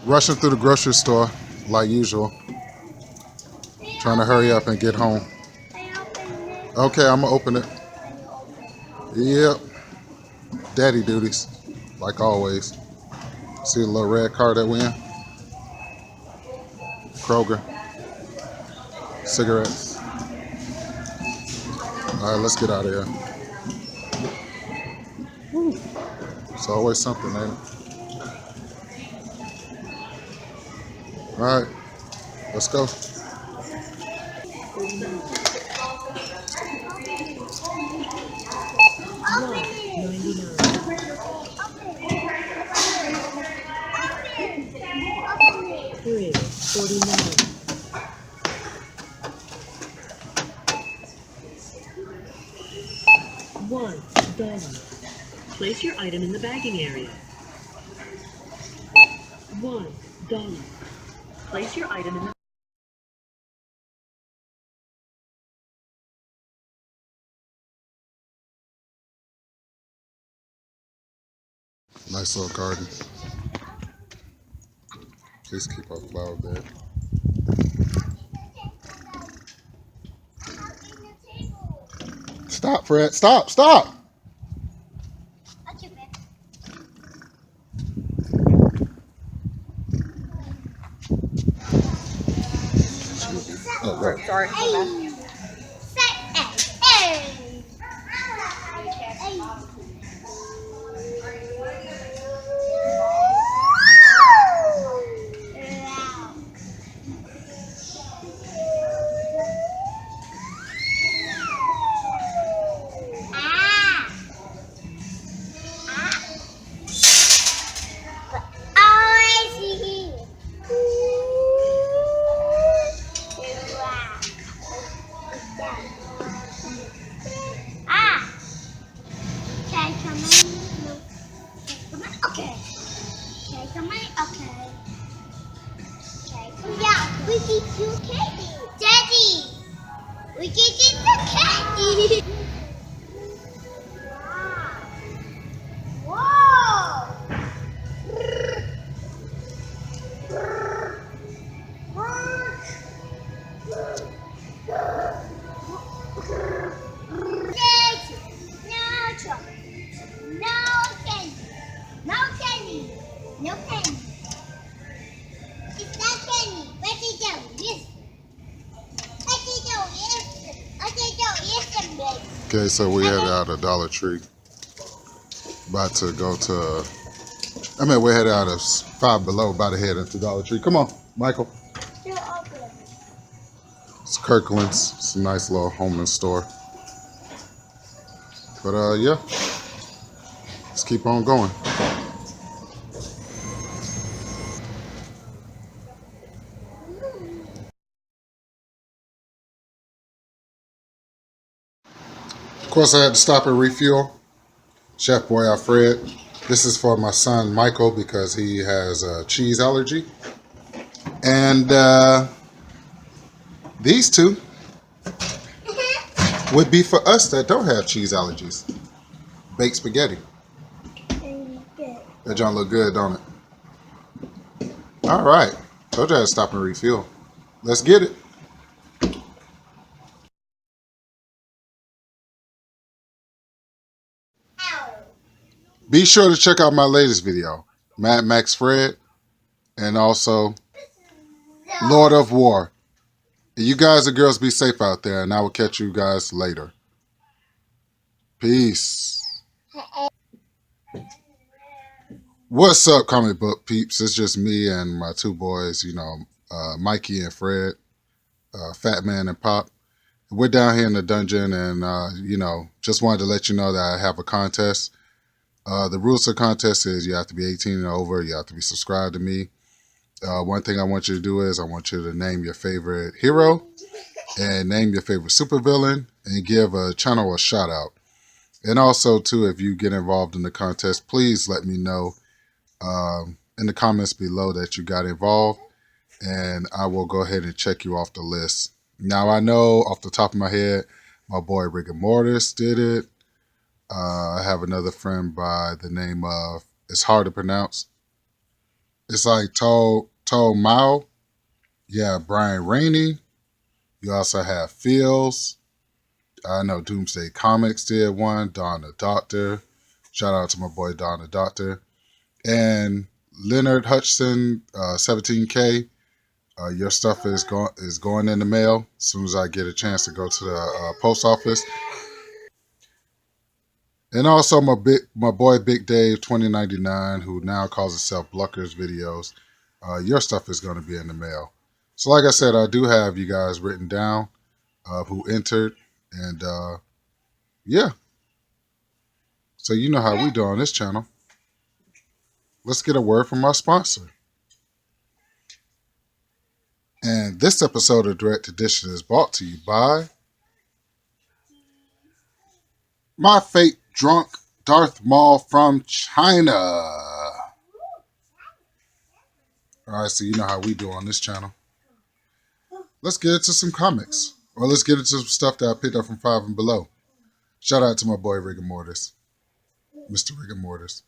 Rushing through the grocery store like usual. Trying to hurry up and get home. Okay, I'm gonna open it. Yep. Daddy duties. Like always. See the little red car that we in? Kroger. Cigarettes. Alright, let's get out of here. It's always something, ain't it? Alright, let's go. $1. Place your item in the bagging area. $1. Place your item in the Nice little garden. Please keep our flower bed. Stop, Fred. Stop, stop. Oh, right. Sorry. We can do candy. Daddy, we can get the candy. Whoa. No candy. No candy. It's not candy. What is it? Yes. Okay, so we headed out of Dollar Tree. About to go to, we're headed out of Five Below, about to head into Dollar Tree. Come on, Michael. It's Kirkland's. It's a nice little home and store. But yeah, let's keep on going. Of course, I had to stop and refuel. Chef Boy Alfred. This is for my son Michael because he has a cheese allergy. And these two would be for us that don't have cheese allergies. Baked spaghetti. That John look good, don't it? All right. Told you I had to stop and refuel. Let's get it. Be sure to check out my latest video, Mad Max Fred, and also Lord of War. You guys and girls be safe out there, and I will catch you guys later. Peace. What's up, comic book peeps? It's just me and my two boys, Mikey and Fred, Fat Man and Pop. We're down here in the dungeon, and, just wanted to let you know that I have a contest. The rules of the contest is you have to be 18 and over. You have to be subscribed to me. One thing I want you to do is I want you to name your favorite hero and name your favorite supervillain and give a channel a shout out. And also, too, if you get involved in the contest, please let me know in the comments below that you got involved, and I will go ahead and check you off the list. Now, I know off the top of my head, my boy Rigor Mortis did it. I have another friend by the name of, it's hard to pronounce, It's like Toe Mao. Yeah, Brian Rainey. You also have Fields. I know Doomsday Comics did one. Don the Doctor. Shout out to my boy Don the Doctor. And Leonard Hutchinson, 17K. Your stuff is going in the mail as soon as I get a chance to go to the post office. And also my boy Big Dave 2099, who now calls himself Bluckers Videos. Your stuff is going to be in the mail. So like I said, I do have you guys written down who entered, and yeah. So you know how we do on this channel. Let's get a word from our sponsor. And this episode of Direct Edition is brought to you by my fake drunk Darth Maul from China. All right, so you know how we do on this channel. Let's get into some comics. Or let's get into some stuff that I picked up from Five and Below. Shout out to my boy Rigor Mortis. Mr. Rigor Mortis.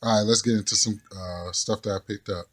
All right, let's get into some stuff that I picked up.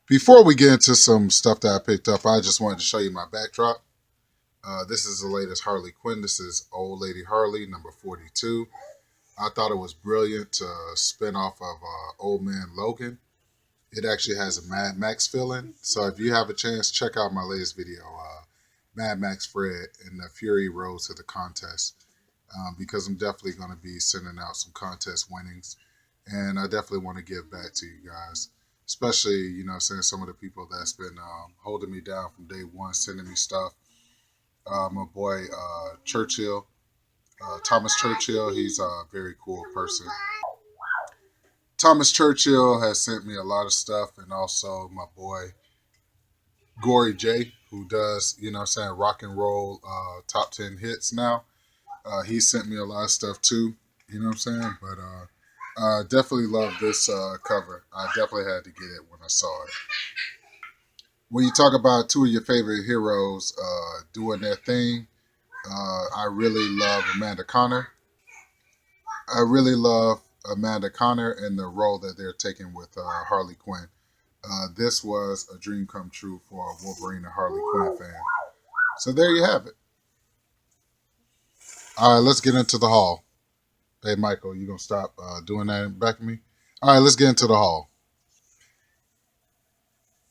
Before we get into some stuff that I picked up, I just wanted to show you my backdrop. This is the latest Harley Quinn. This is Old Lady Harley, number 42. I thought it was brilliant to spin off of Old Man Logan. It actually has a Mad Max feeling. So if you have a chance, check out my latest video, Mad Max Fred and the Fury Road to the contest. Because I'm definitely going to be sending out some contest winnings. And I definitely want to give back to you guys. Especially, you know, saying some of the people that's been holding me down from day one, sending me stuff. My boy Churchill, Thomas Churchill, he's a very cool person. Thomas Churchill has sent me a lot of stuff, and also my boy Gory J, who does, you know what I'm saying, rock and roll top 10 hits now. He sent me a lot of stuff too, you know what I'm saying? But I definitely love this cover. I definitely had to get it when I saw it. When you talk about two of your favorite heroes doing their thing, I really love Amanda Conner. I really love Amanda Conner and the role that they're taking with Harley Quinn. This was a dream come true for a Wolverine and Harley Quinn fan. So there you have it. All right, let's get into the haul. Hey, Michael, you going to stop doing that in back of me? All right, let's get into the haul.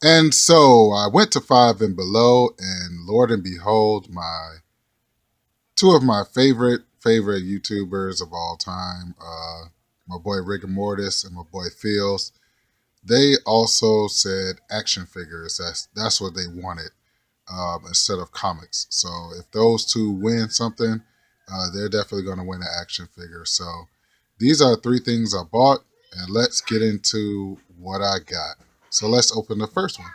And so I went to Five and Below, and Lord and behold, two of my favorite YouTubers of all time, my boy Rigor Mortis and my boy Fields, they also said action figures. That's what they wanted instead of comics. So if those two win something, they're definitely going to win an action figure. So these are three things I bought, and let's get into what I got. So let's open the first one.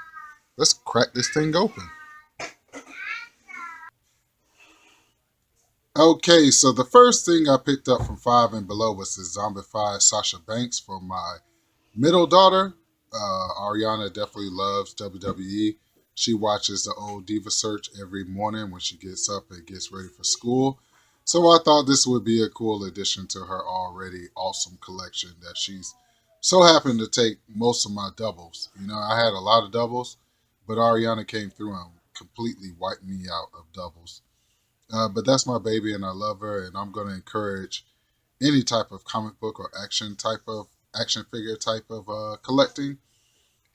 Let's crack this thing open. Okay, so the first thing I picked up from Five and Below was the zombified Sasha Banks for my middle daughter. Ariana definitely loves WWE. She watches the old Diva Search every morning when she gets up and gets ready for school. So I thought this would be a cool addition to her already awesome collection that she's so happened to take most of my doubles. You know, I had a lot of doubles, but Ariana came through and completely wiped me out of doubles. But that's my baby, and I love her, and I'm going to encourage any type of comic book or action figure type of collecting.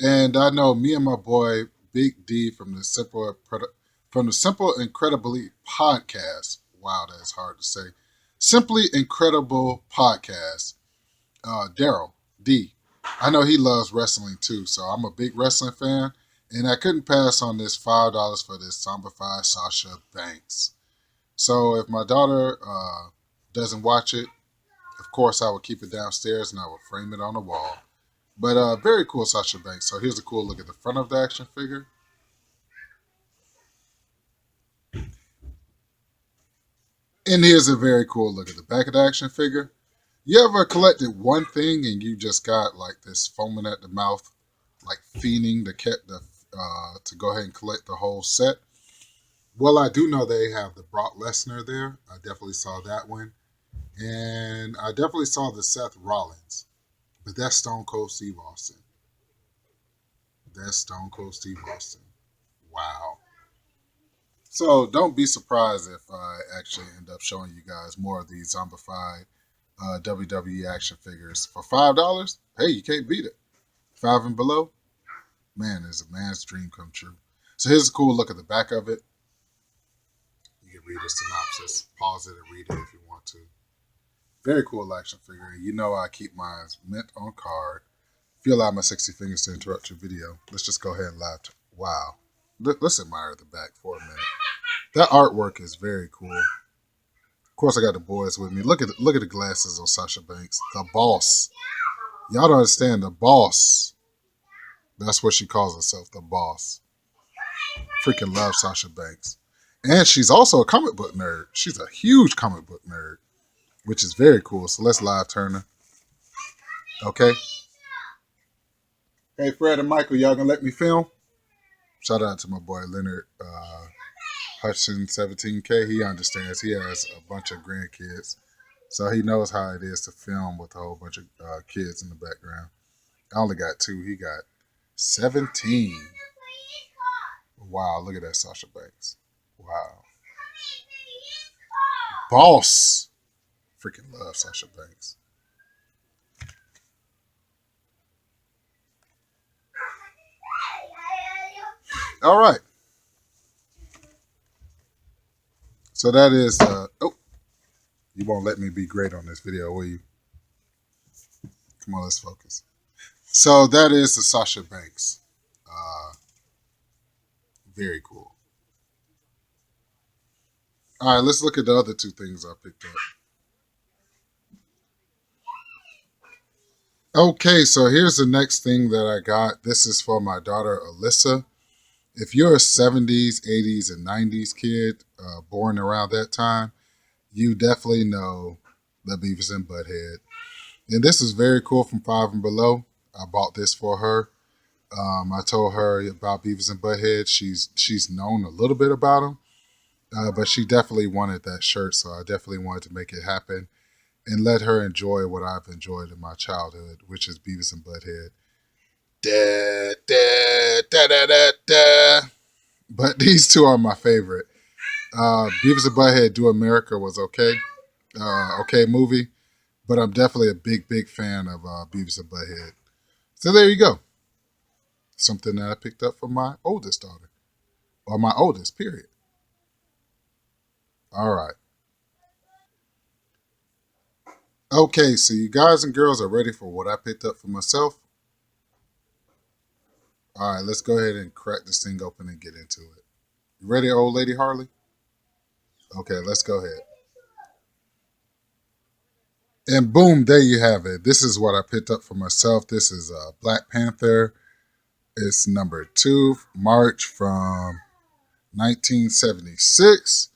And I know me and my boy Big D from the Simple Incredibly podcast. Wow, that's hard to say. Simply Incredible podcast. Daryl D. I know he loves wrestling too, so I'm a big wrestling fan, and I couldn't pass on this $5 for this zombified Sasha Banks. So if my daughter doesn't watch it, of course I will keep it downstairs and I will frame it on the wall. But very cool Sasha Banks. So here's a cool look at the front of the action figure. And here's a very cool look at the back of the action figure. You ever collected one thing and you just got like this foaming at the mouth, like fiending to go ahead and collect the whole set? Well, I do know they have the Brock Lesnar there. I definitely saw that one. And I definitely saw the Seth Rollins. But that's Stone Cold Steve Austin. That's Stone Cold Steve Austin. Wow. So don't be surprised if I actually end up showing you guys more of these zombified WWE action figures for $5. Hey, you can't beat it. Five and below, man, is a man's dream come true. So here's a cool look at the back of it. You can read the synopsis. Pause it and read it if you want to. Very cool action figure. You know I keep mine mint on card. If you allow my 60 fingers to interrupt your video, let's just go ahead and laugh. Wow. Let's admire the back for a minute. That artwork is very cool. Of course, I got the boys with me. Look at the glasses on Sasha Banks. The boss. Y'all don't understand the boss. That's what she calls herself, the boss. Freaking love Sasha Banks. And she's also a comic book nerd. She's a huge comic book nerd, which is very cool. So let's live turn her. Okay. Hey, Fred and Michael, y'all gonna let me film? Shout out to my boy Leonard Hudson, 17K. He understands. He has a bunch of grandkids. So he knows how it is to film with a whole bunch of kids in the background. I only got 2. He got 17. Wow, look at that Sasha Banks. Wow. Boss. Freaking love Sasha Banks. All right. So that is, you won't let me be great on this video, will you? Come on, let's focus. So that is the Sasha Banks. Very cool. All right, let's look at the other 2 things I picked up. Okay, so here's the next thing that I got. This is for my daughter, Alyssa. If you're a 70s, 80s, and 90s kid born around that time, you definitely know the Beavis and Butthead. And this is very cool from Five and Below. I bought this for her. I told her about Beavis and Butthead. She's known a little bit about them, but she definitely wanted that shirt, so I definitely wanted to make it happen and let her enjoy what I've enjoyed in my childhood, which is Beavis and Butthead. Da, da, da, da, da, da. But these 2 are my favorite. Beavis and Butthead Do America was okay. Okay movie. But I'm definitely a big fan of Beavis and Butthead. So there you go. Something that I picked up from my oldest daughter. Or my oldest, period. All right. Okay, so you guys and girls are ready for what I picked up for myself? All right, let's go ahead and crack this thing open and get into it. You ready, old Lady Harley? Okay, let's go ahead. And boom, there you have it. This is what I picked up for myself. This is Black Panther. It's number 2, March from 1976.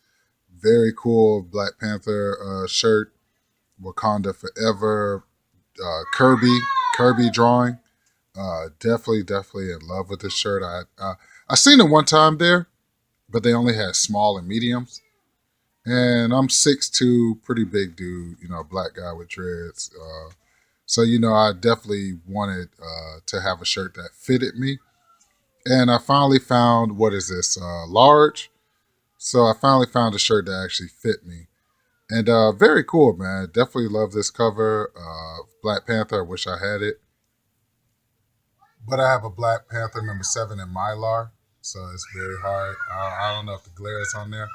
Very cool Black Panther shirt. Wakanda Forever. Kirby drawing. Definitely in love with this shirt. I seen it one time there, but they only had small and mediums. And I'm 6'2", pretty big dude, black guy with dreads. So, I definitely wanted to have a shirt that fitted me. And I finally found, what is this, large? So I finally found a shirt that actually fit me. And very cool, man. Definitely love this cover. Black Panther, I wish I had it. But I have a Black Panther number 7 in Mylar. So it's very hard. I don't know if the glare is on there.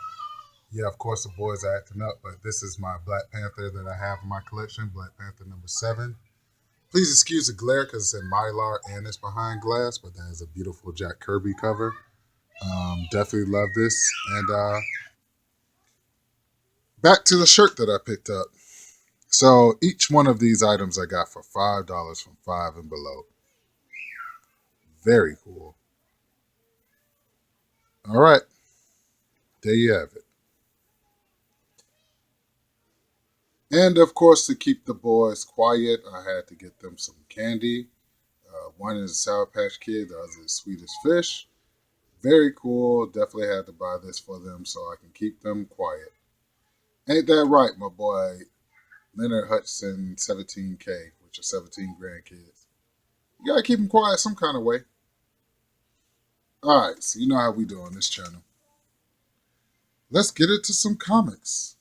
Yeah, of course the boys are acting up, but this is my Black Panther that I have in my collection, Black Panther number 7. Please excuse the glare because it's in Mylar and it's behind glass, but that is a beautiful Jack Kirby cover. Definitely love this. And back to the shirt that I picked up. So each one of these items I got for $5 from Five and Below. Very cool. All right, there you have it. And of course, to keep the boys quiet, I had to get them some candy. One is a Sour Patch Kid, the other is Sweet as Fish. Very cool. Definitely had to buy this for them so I can keep them quiet. Ain't that right, my boy Leonard Hudson, 17K, with your 17 grandkids. You gotta keep them quiet some kind of way. All right, so you know how we do on this channel. Let's get into some comics.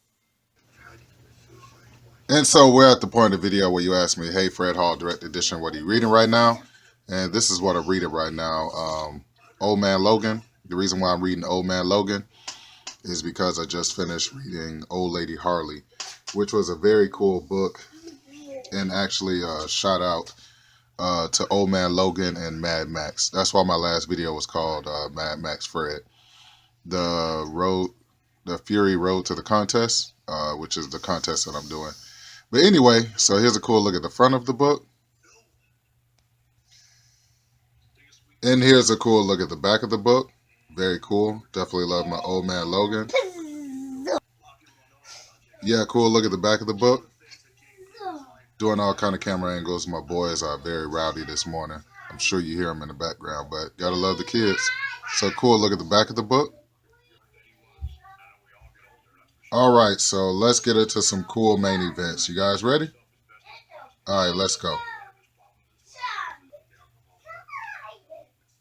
And so we're at the point of the video where you ask me, hey, Fred Hall, Direct Edition, what are you reading right now? And this is what I'm reading right now. Old Man Logan. The reason why I'm reading Old Man Logan is because I just finished reading Old Lady Harley, which was a very cool book. And actually, shout out to Old Man Logan and Mad Max. That's why my last video was called Mad Max Fred. The Fury Road to the Contest, which is the contest that I'm doing. But anyway, so here's a cool look at the front of the book. And here's a cool look at the back of the book. Very cool. Definitely love my Old Man Logan. Yeah, cool look at the back of the book. Doing all kind of camera angles. My boys are very rowdy this morning. I'm sure you hear them in the background, but gotta love the kids. So cool look at the back of the book. All right, so let's get into some cool main events. You guys ready? All right, let's go.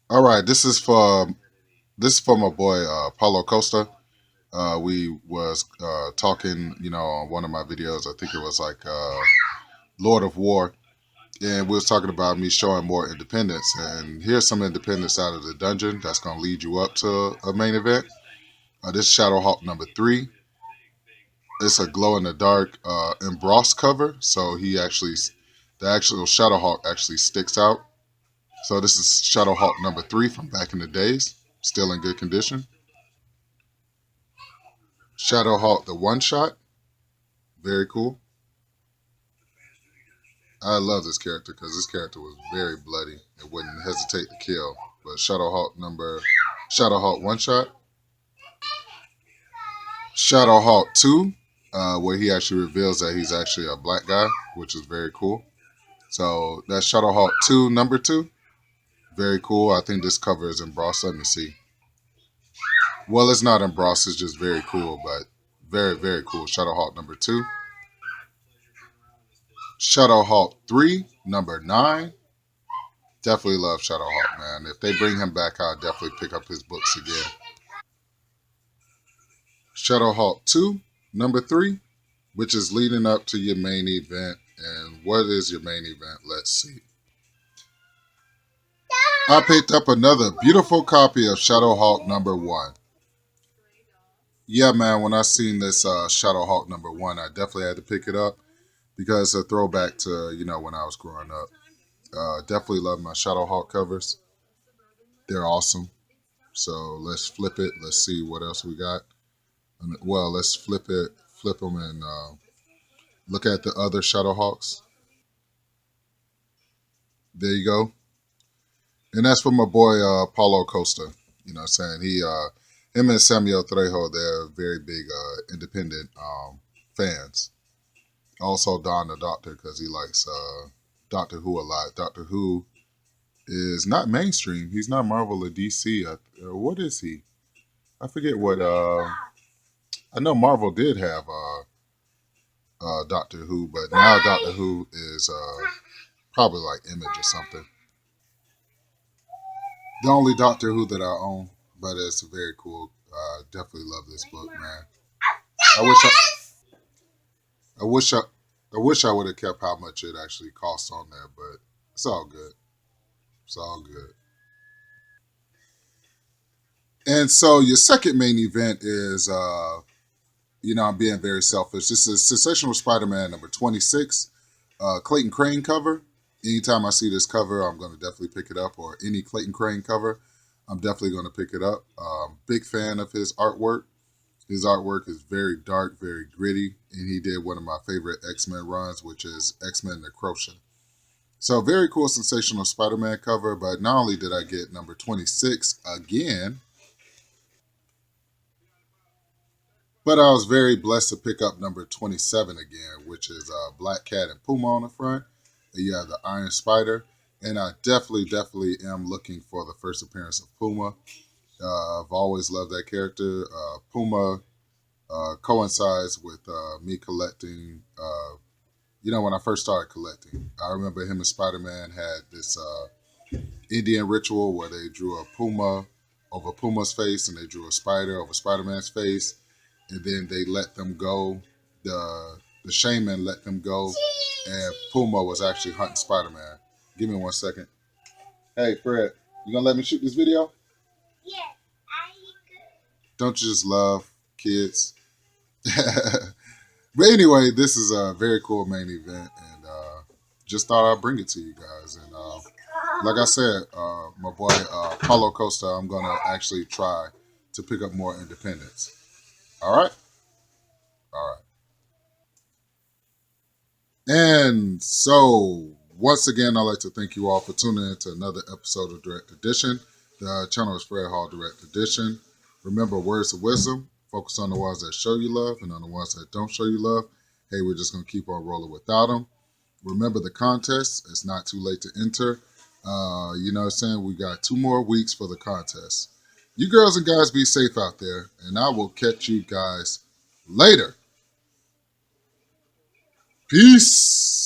All right, this is for my boy Paulo Costa. We was talking, on one of my videos. I think it was like Lord of War, and we was talking about me showing more independence. And here's some independence out of the dungeon that's gonna lead you up to a main event. This is Shadowhawk number 3. It's a glow in the dark embossed cover, so the actual Shadowhawk actually sticks out. So this is Shadowhawk number 3 from back in the days, still in good condition. Shadowhawk the one shot, very cool. I love this character because this character was very bloody and wouldn't hesitate to kill. But Shadowhawk one shot. Shadowhawk 2, where he actually reveals that he's actually a black guy, which is very cool. So that's Shadowhawk 2, number 2. Very cool. I think this cover is embossed. Let me see. Well, it's not embossed. It's just very cool, but very, very cool. Shadowhawk number 2. Shadowhawk 3, number 9. Definitely love Shadowhawk, man. If they bring him back, I'll definitely pick up his books again. Shadowhawk 2, number 3, which is leading up to your main event. And what is your main event? Let's see. I picked up another beautiful copy of Shadowhawk number 1. Yeah, man, when I seen this Shadowhawk number 1, I definitely had to pick it up because it's a throwback to, when I was growing up. Definitely love my Shadowhawk covers. They're awesome. So let's flip it. Let's see what else we got. Well, let's flip them, and look at the other Shadowhawks. There you go. And that's from my boy Paulo Costa. You know what I'm saying? Him and Samuel Trejo, they're very big independent fans. Also Don the Doctor, because he likes Doctor Who a lot. Doctor Who is not mainstream. He's not Marvel or DC. What is he? I forget what. I know Marvel did have Doctor Who, but now Doctor Who is probably like Image or something. The only Doctor Who that I own, but it's very cool. Definitely love this book, man. I wish I wish I wish I would have kept how much it actually costs on there, but it's all good. It's all good. And so your second main event is, I'm being very selfish. This is Sensational Spider-Man number 26, Clayton Crane cover. Anytime I see this cover, I'm going to definitely pick it up, or any Clayton Crane cover, I'm definitely going to pick it up. Big fan of his artwork. His artwork is very dark, very gritty, and he did one of my favorite X-Men runs, which is X-Men Necrotia. So very cool, Sensational Spider-Man cover, but not only did I get number 26 again, but I was very blessed to pick up number 27 again, which is Black Cat and Puma on the front. And you have the Iron Spider, and I definitely am looking for the first appearance of Puma. I've always loved that character. Puma coincides with me collecting You know, when I first started collecting, I remember him and Spider-Man had this Indian ritual where they drew a puma over Puma's face and they drew a spider over Spider-Man's face, and then they let them go. The shaman let them go, and Puma was actually hunting Spider-Man. Give me 1 second. Hey, Fred, you gonna let me shoot this video? Yeah, I Don't you just love kids? But anyway, this is a very cool main event, and just thought I'd bring it to you guys. And like I said, my boy Paulo Costa, I'm gonna actually try to pick up more independence. All right, all right. And so, once again, I'd like to thank you all for tuning in to another episode of Direct Edition. The channel is Fred Hall Direct Edition. Remember, words of wisdom. Focus on the ones that show you love and on the ones that don't show you love. Hey, we're just going to keep on rolling without them. Remember the contest. It's not too late to enter. You know what I'm saying? We got 2 more weeks for the contest. You girls and guys be safe out there, and I will catch you guys later. Peace.